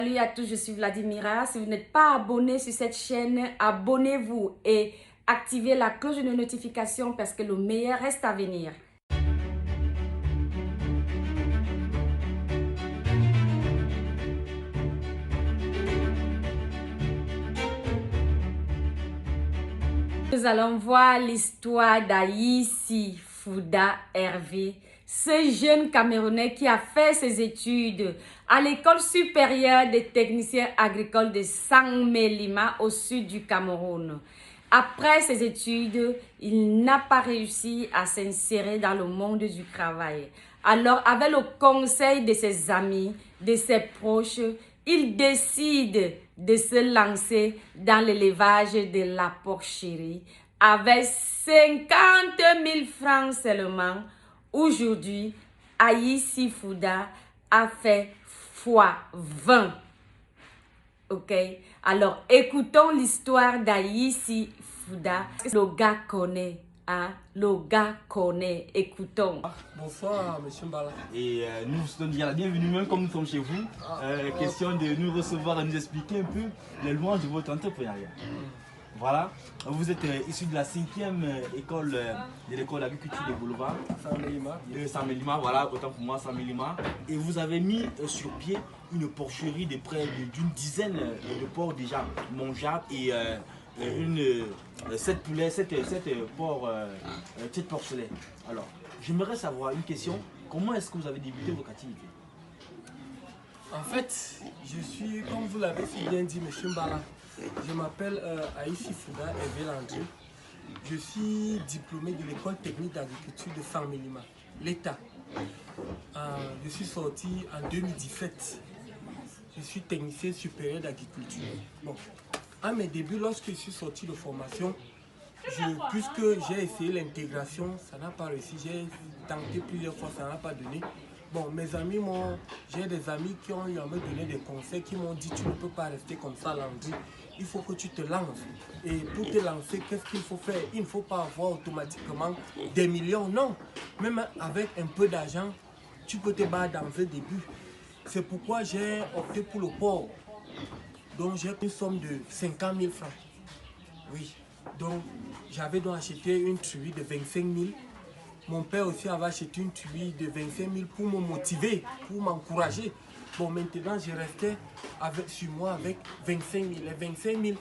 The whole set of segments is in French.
Salut à tous, je suis Vladimira. Si vous n'êtes pas abonné sur cette chaîne, abonnez-vous et activez la cloche de notification parce que le meilleur reste à venir. Nous allons voir l'histoire d'Aïssi Fouda Hervé, ce jeune Camerounais qui a fait ses études à l'école supérieure des techniciens agricoles de Saint-Mélima au sud du Cameroun. Après ses études, il n'a pas réussi à s'insérer dans le monde du travail. Alors, avec le conseil de ses amis, de ses proches, il décide de se lancer dans l'élevage de la porcherie avec 50 000 francs seulement. Aujourd'hui, Aïssi Fouda a fait x20. Ok? Alors, écoutons l'histoire d'Aïssi Fouda. Le gars connaît. Hein? Le gars connaît. Écoutons. Bonsoir, monsieur Mbala. Et nous vous souhaitons dire la bienvenue, même comme nous sommes chez vous. Question de nous recevoir et nous expliquer un peu les louanges de votre entrepreneuriat. Voilà, vous êtes issu de la 5e école de l'école d'agriculture de Boulevard. Saint-Mélima, voilà, autant pour moi, Saint-Mélima. Et vous avez mis sur pied une porcherie de près d'une dizaine de porcs déjà mangeables et 7 poulets, 7 porcs, 7 porcelets. Alors, j'aimerais savoir une question, comment est-ce que vous avez débuté votre activité? En fait, je suis, comme vous l'avez si bien dit, monsieur Mbala, je m'appelle Aïssi Fouda Hervé Landry. Je suis diplômé de l'école technique d'agriculture de Saint-Mélima, l'État. Je suis sorti en 2017. Je suis technicien supérieur d'agriculture. Bon, à mes débuts, lorsque je suis sorti de formation, puisque j'ai essayé l'intégration, ça n'a pas réussi. J'ai tenté plusieurs fois, ça n'a pas donné. Bon, mes amis j'ai des amis qui ont eu à me donner des conseils, qui m'ont dit tu ne peux pas rester comme ça, Landry. Il faut que tu te lances. Et pour te lancer, qu'est-ce qu'il faut faire? Il ne faut pas avoir automatiquement des millions, non. Même avec un peu d'argent, tu peux te battre dans un début. C'est pourquoi j'ai opté pour le porc. Donc j'ai une somme de 50 000 francs. Oui. Donc j'avais donc acheté une truie de 25 000. Mon père aussi avait acheté une truie de 25 000 pour me motiver, pour m'encourager. Bon, maintenant, je restais sur moi avec 25 000. Les 25 000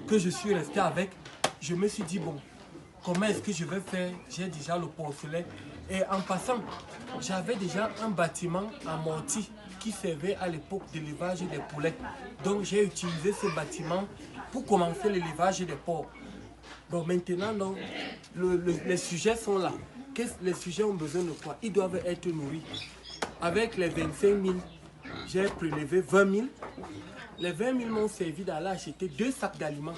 que je suis resté avec, je me suis dit, bon, comment est-ce que je vais faire? J'ai déjà le porcelet. Et en passant, j'avais déjà un bâtiment amorti qui servait à l'époque de l'élevage des poulets. Donc, j'ai utilisé ce bâtiment pour commencer l'élevage des porcs. Bon, maintenant, donc, les sujets sont là. Les sujets ont besoin de quoi? Ils doivent être nourris. Avec les 25 000, j'ai prélevé 20 000. Les 20 000 m'ont servi d'aller acheter 2 sacs d'aliments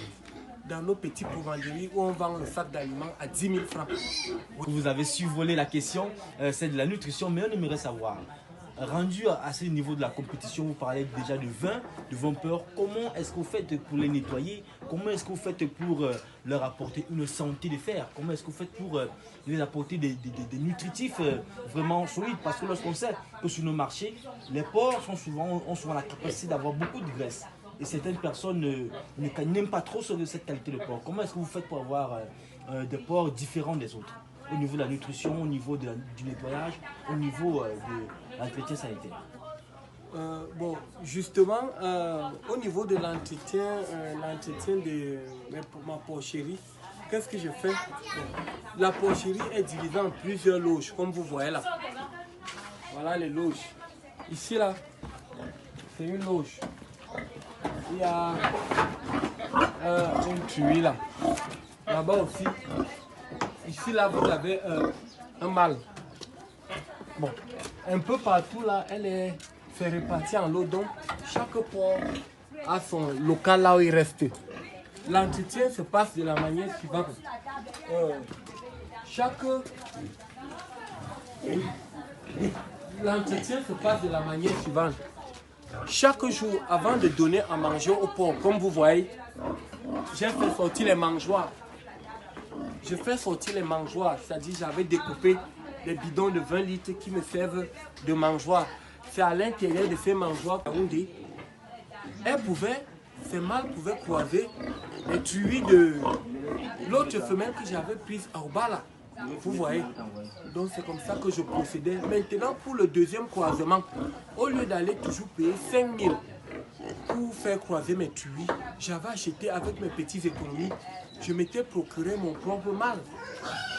dans nos petits boulangeries où on vend le sac d'aliments à 10 000 francs. Vous avez survolé la question, c'est de la nutrition, mais on aimerait savoir, rendu à ce niveau de la compétition, vous parlez déjà de vin peur, comment est-ce que vous faites pour les nettoyer? Comment est-ce que vous faites pour leur apporter une santé de fer? Comment est-ce que vous faites pour les apporter des nutritifs vraiment solides? Parce que lorsqu'on sait que sur nos marchés, les porcs ont souvent la capacité d'avoir beaucoup de graisse. Et certaines personnes n'aiment pas trop cette qualité de porc. Comment est-ce que vous faites pour avoir des porcs différents des autres? Au niveau de la nutrition, au niveau du nettoyage, au niveau de l'entretien sanitaire. Bon, justement, au niveau de l'entretien de ma porcherie, qu'est-ce que je fais? Bon, la porcherie est divisée en plusieurs loges, comme vous voyez là. Voilà les loges. Ici là, c'est une loge. Il y a une truie là. Là-bas aussi. Ici là, vous avez un mâle. Bon, un peu partout là, c'est réparti en lot. Donc, chaque porc a son local là où il reste. L'entretien se passe de la manière suivante. L'entretien se passe de la manière suivante. Chaque jour, avant de donner à manger au porc, comme vous voyez, j'ai fait sortir les mangeoires. Je fais sortir les mangeoires, c'est-à-dire j'avais découpé des bidons de 20 litres qui me servent de mangeoires. C'est à l'intérieur de ces mangeoires ces mâles pouvaient croiser les truies de l'autre femelle que j'avais prise au bas là. Vous voyez. Donc c'est comme ça que je procédais. Maintenant pour le deuxième croisement, au lieu d'aller toujours payer 5 000 pour faire croiser mes truies, j'avais acheté avec mes petites économies, je m'étais procuré mon propre mâle.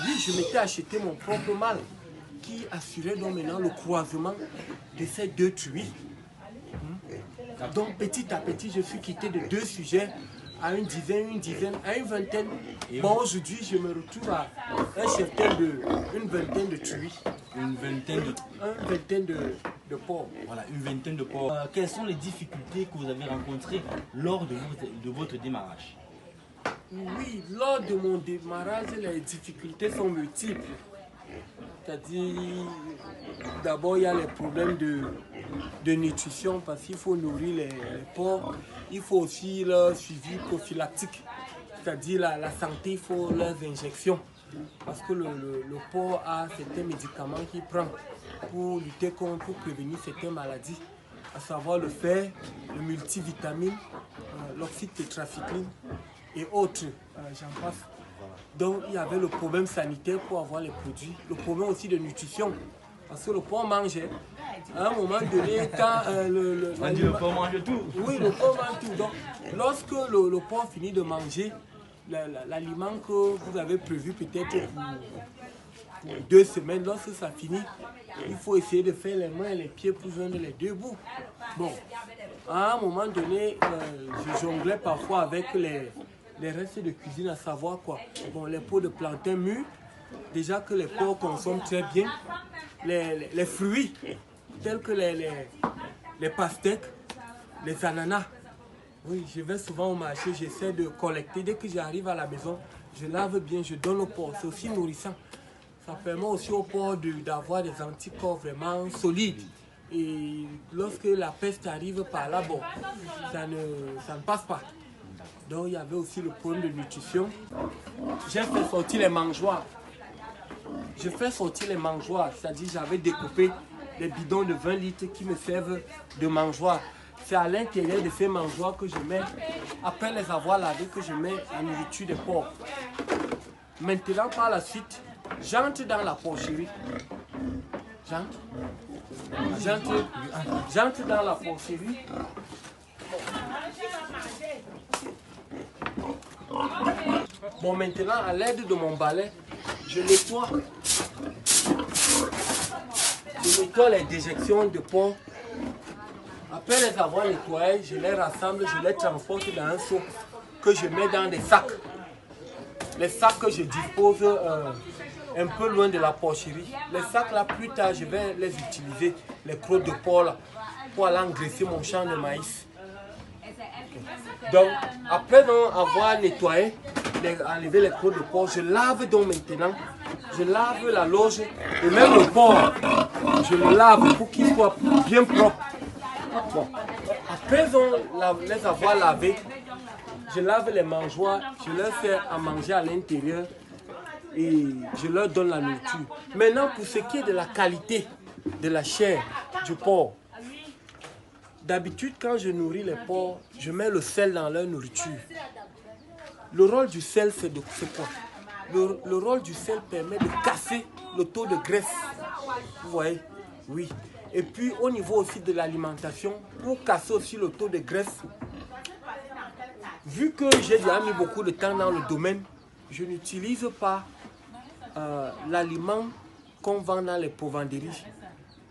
Oui, je m'étais acheté mon propre mâle qui assurait donc maintenant le croisement de ces deux truies. Donc petit à petit, je suis quitté de 2 sujets à une dizaine, à une vingtaine. Bon, aujourd'hui, je me retrouve à un cheptel une vingtaine de truies. Une vingtaine de porcs. Voilà, une vingtaine de porcs. Quelles sont les difficultés que vous avez rencontrées lors de votre démarrage? Oui, lors de mon démarrage, les difficultés sont multiples. C'est-à-dire, d'abord, il y a les problèmes de nutrition parce qu'il faut nourrir les porcs. Il faut aussi leur suivi prophylactique, c'est-à-dire la santé, il faut leurs injections. Parce que le porc a certains médicaments qu'il prend pour lutter contre, pour prévenir certaines maladies, à savoir le fer, le multivitamine, l'oxyde tétracycline et autres, j'en passe. Donc il y avait le problème sanitaire pour avoir les produits, le problème aussi de nutrition, parce que le porc mangeait. À un moment donné, quand le porc mange tout. Oui, le porc mange tout. Donc lorsque le porc finit de manger l'aliment que vous avez prévu peut-être pour 2 semaines, lorsque ça finit, il faut essayer de faire les mains et les pieds pour joindre les deux bouts. Bon, à un moment donné, je jonglais parfois avec les restes de cuisine, à savoir quoi. Bon, les pots de plantain mûrs, déjà que les porcs consomment très bien, les fruits tels que les pastèques, les ananas. Oui, je vais souvent au marché, j'essaie de collecter. Dès que j'arrive à la maison, je lave bien, je donne au porc. C'est aussi nourrissant. Ça permet aussi au porc d'avoir des anticorps vraiment solides. Et lorsque la peste arrive par là, bon, ça ne passe pas. Donc il y avait aussi le problème de nutrition. J'ai fait sortir les mangeoires. Je fais sortir les mangeoires, c'est-à-dire j'avais découpé des bidons de 20 litres qui me servent de mangeoires. C'est à l'intérieur de ces mangeoires que je mets, après les avoir lavés, que je mets la nourriture des porcs. Maintenant, par la suite, j'entre dans la porcherie. J'entre dans la porcherie. Bon, maintenant, à l'aide de mon balai, je nettoie les déjections de porc. Après les avoir nettoyés, je les rassemble, je les transporte dans un seau que je mets dans des sacs. Les sacs que je dispose un peu loin de la porcherie. Les sacs là, plus tard, je vais les utiliser, les crottes de porc là, pour aller engraisser mon champ de maïs. Donc, après avoir nettoyé, enlevé les crottes de porc, je lave donc maintenant. Je lave la loge et même le porc, je le lave pour qu'il soit bien propre. Bon. Après les avoir lavés, je lave les mangeoires, je leur fais à manger à l'intérieur et je leur donne la nourriture. Maintenant, pour ce qui est de la qualité de la chair du porc, d'habitude, quand je nourris les porcs, je mets le sel dans leur nourriture. Le rôle du sel, c'est quoi? Le rôle du sel permet de casser le taux de graisse. Vous voyez? Oui. Et puis, au niveau aussi de l'alimentation, pour casser aussi le taux de graisse, vu que j'ai déjà mis beaucoup de temps dans le domaine, je n'utilise pas l'aliment qu'on vend dans les provenderies.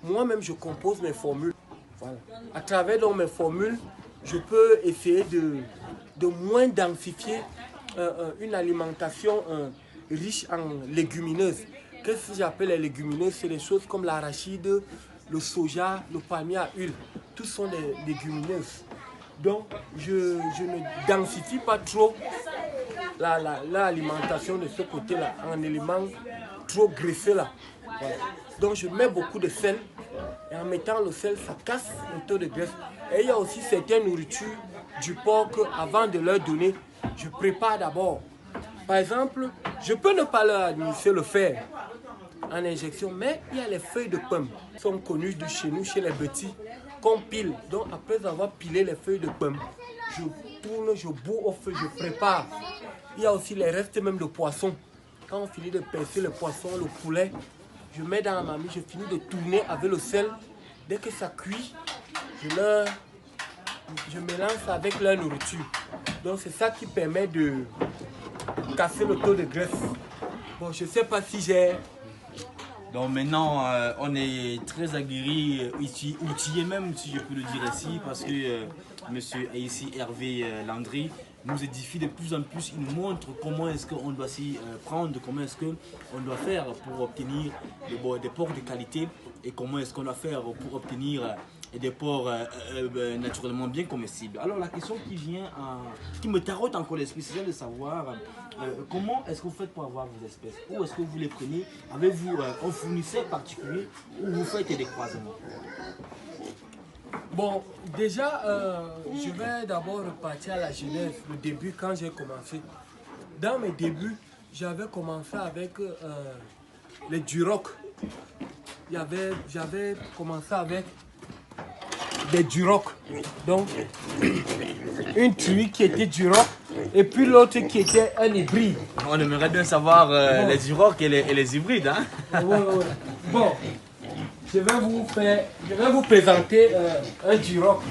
Moi-même, je compose mes formules. Voilà. À travers donc mes formules, je peux essayer de moins densifier une alimentation riche en légumineuses. Qu'est-ce que j'appelle les légumineuses? C'est des choses comme l'arachide, le soja, le palmier à huile. Tous sont des légumineuses. Donc, je ne densifie pas trop l'alimentation de ce côté-là en éléments trop graisseux là. Voilà. Donc, je mets beaucoup de sel. Et en mettant le sel, ça casse le taux de graisse. Et il y a aussi certaines nourritures du porc qu'avant de leur donner, je prépare d'abord. Par exemple, je peux ne pas leur administrer le fer en injection, mais il y a les feuilles de pomme qui sont connues de chez nous, chez les petits. qu'on pile. Donc après avoir pilé les feuilles de pomme, je tourne, je bourre au feu, je prépare. Il y a aussi les restes même de poisson. Quand on finit de percer le poisson, le poulet, je mets dans la marmite, je finis de tourner avec le sel. Dès que ça cuit, je mélange ça avec leur nourriture. Donc c'est ça qui permet de casser le taux de graisse. Bon, je ne sais pas si j'ai... Donc maintenant, on est très aguerri, outillé même, si je peux le dire ainsi, parce que monsieur ici Hervé Landry nous édifie de plus en plus. Il nous montre comment est-ce qu'on doit s'y prendre, comment est-ce qu'on doit faire pour obtenir des porcs de qualité et comment est-ce qu'on doit faire pour obtenir des porcs naturellement bien comestibles. Alors la question qui me tarote encore l'esprit, c'est de savoir comment est-ce que vous faites pour avoir vos espèces? Où est-ce que vous les prenez? Avez-vous un fournisseur particulier ou vous faites des croisements? Bon, déjà, je vais d'abord repartir à la genèse, le début, quand j'ai commencé. Dans mes débuts, j'avais commencé avec les durocs. J'avais commencé avec des durocs. Donc, une truie qui était duroc et puis l'autre qui était un hybride. On aimerait bien savoir les durocs et les hybrides. Hein? Ouais. Bon, je vais vous présenter un duroc.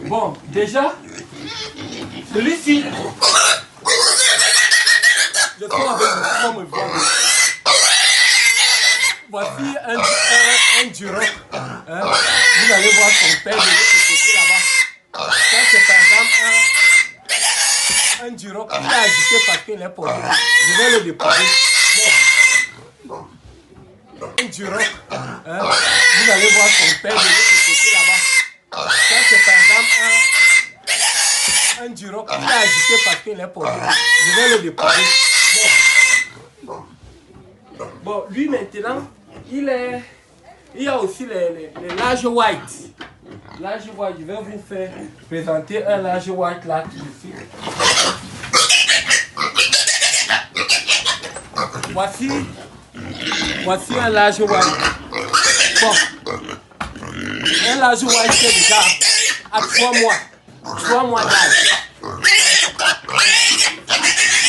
Bon, déjà, celui-ci, je trouve avec vous, me voir. Voici un duroc. Hein? Vous allez voir son père de l'autre côté là-bas. Ça, c'est par exemple un duroc qu'il a agité parce qu'il est posé. Je vais le déposer. Bon. Un duroc. Hein? Vous allez voir son père de l'autre côté là-bas. Ça, c'est par exemple un duroc qu'il a agité parce qu'il est posé. Je vais le déposer. Bon, lui maintenant, il y a aussi les large white. Large white, je vais vous faire présenter un large white là tout de suite. Voici un large white. Bon, un large white c'est déjà à 3 mois. 3 mois d'âge.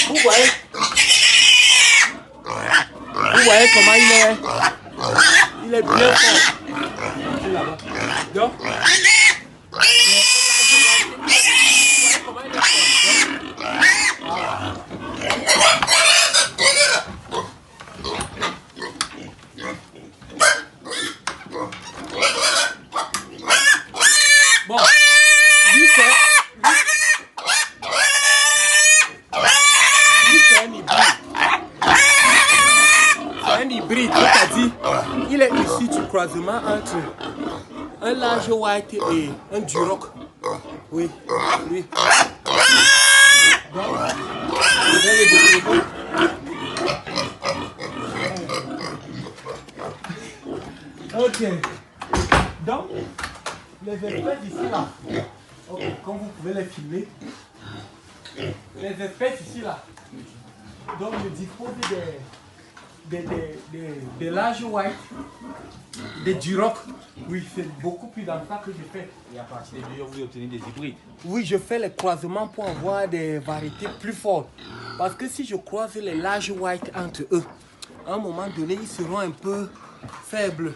Vous voyez comment il est bien fort. Donc, bon, lui c'est un hybride. C'est un hybride, c'est-à-dire il est issu du croisement entre un large white et un duroc. Oui. Donc, je vais le développer. Ok. Donc, les espèces ici là, ok, comme vous pouvez les filmer, les espèces ici là, donc je dispose des large white, des duroc. Oui, c'est beaucoup plus dans ça que je fais. Et à partir des meilleurs, vous obtenez des hybrides. Oui, je fais les croisements pour avoir des variétés plus fortes. Parce que si je croise les large white entre eux, à un moment donné, ils seront un peu faibles.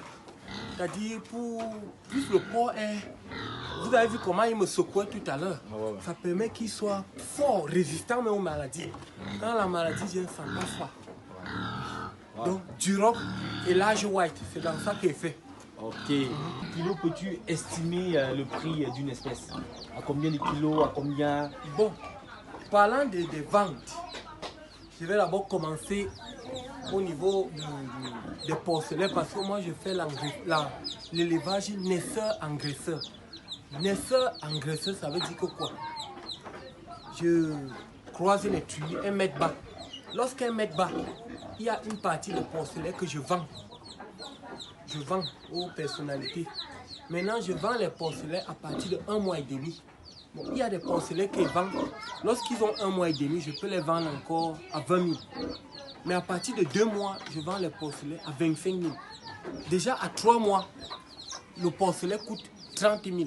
C'est-à-dire, plus le porc est... Vous avez vu comment il me secouait tout à l'heure. Ouais. Ça permet qu'il soit fort, résistant même aux maladies. Quand la maladie vient, ça ne passe pas. Donc, duroc et large white, c'est dans ça qu'il est fait. Ok. Kilo, peux-tu estimer le prix d'une espèce? À combien de kilos? À combien? Bon, parlant des ventes, je vais d'abord commencer au niveau des porcelets parce que moi je fais l'élevage naisseur-engraisseur. Naisseur-engraisseur, ça veut dire que quoi? Je croise les tuyaux 1 mètre bas. Lorsqu'un mètre bas, il y a une partie de porcelet que je vends. Je vends aux personnalités. Maintenant, je vends les porcelets à partir de 1 mois et demi. Bon, il y a des porcelets qui vendent. Lorsqu'ils ont 1 mois et demi, je peux les vendre encore à 20 000. Mais à partir de 2 mois, je vends les porcelets à 25 000. Déjà à 3 mois, le porcelet coûte 30 000.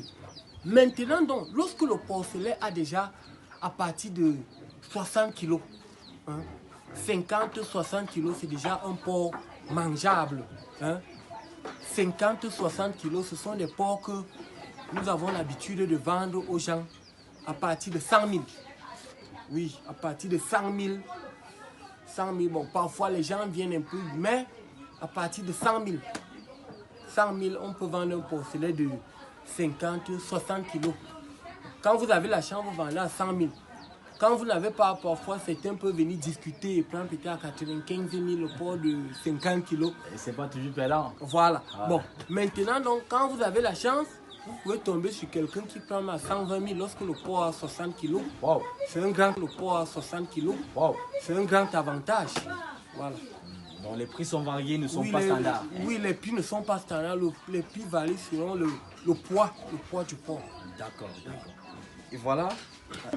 Maintenant donc, lorsque le porcelet a déjà à partir de 60 kg, 50-60 kg, c'est déjà un porc mangeable. 50-60 kg, ce sont des porcs que nous avons l'habitude de vendre aux gens à partir de 100 000. Oui, à partir de 100 000. 100 000, bon, parfois les gens viennent un peu, mais à partir de 100 000. 100 000, on peut vendre un porcelet de 50-60 kg. Quand vous avez la chance, vous vendez à 100 000. Quand vous n'avez pas, parfois, certains peuvent venir discuter et prendre peut-être à 95 000 le porc de 50 kg. Et c'est pas toujours perdant. Voilà. Ah. Bon, maintenant, donc, quand vous avez la chance, vous pouvez tomber sur quelqu'un qui prend à 120 000 lorsque le porc a 60 kg. Wow. C'est un grand, le porc a 60 kg. Wow. C'est un grand avantage. Voilà. Donc les prix sont variés, ne sont pas standards. Oui, les prix ne sont pas standards. Les prix varient selon le poids du porc. D'accord. Et voilà.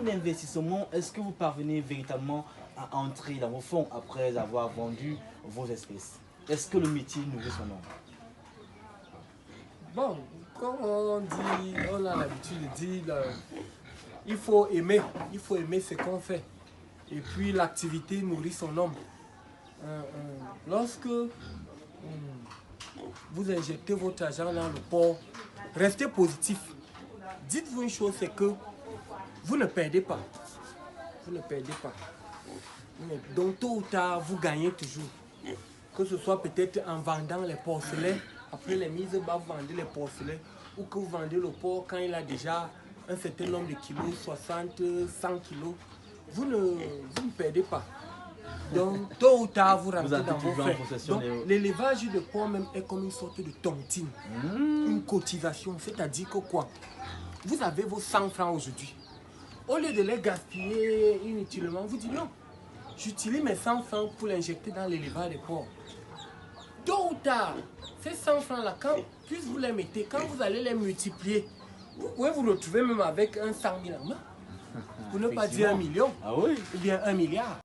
L'investissement, est-ce que vous parvenez véritablement à entrer dans vos fonds après avoir vendu vos espèces? Est-ce que le métier nourrit son nom? Bon, comme on a l'habitude de dire, il faut aimer ce qu'on fait. Et puis l'activité nourrit son homme. Lorsque vous injectez votre argent dans le porc, restez positif. Dites-vous une chose, c'est que vous ne perdez pas. Vous ne perdez pas. Donc tôt ou tard, vous gagnez toujours. Que ce soit peut-être en vendant les porcelets, après les mises bas, vous vendez les porcelets, ou que vous vendez le porc quand il a déjà un certain nombre de kilos, 60, 100 kilos. Vous ne perdez pas. Donc tôt ou tard, vous rentrez dans vos frais. Donc l'élevage de porc même est comme une sorte de tontine, une cotisation. C'est-à-dire que quoi? Vous avez vos 100 francs aujourd'hui. Au lieu de les gaspiller inutilement, vous dites non, j'utilise mes 100 francs pour l'injecter dans l'élevage des porcs. Tôt ou tard, ces 100 francs-là, plus vous les mettez, quand vous allez les multiplier, vous pouvez vous retrouver même avec un 100 000 en main. Pour ne pas dire 1 million, ou bien 1 milliard.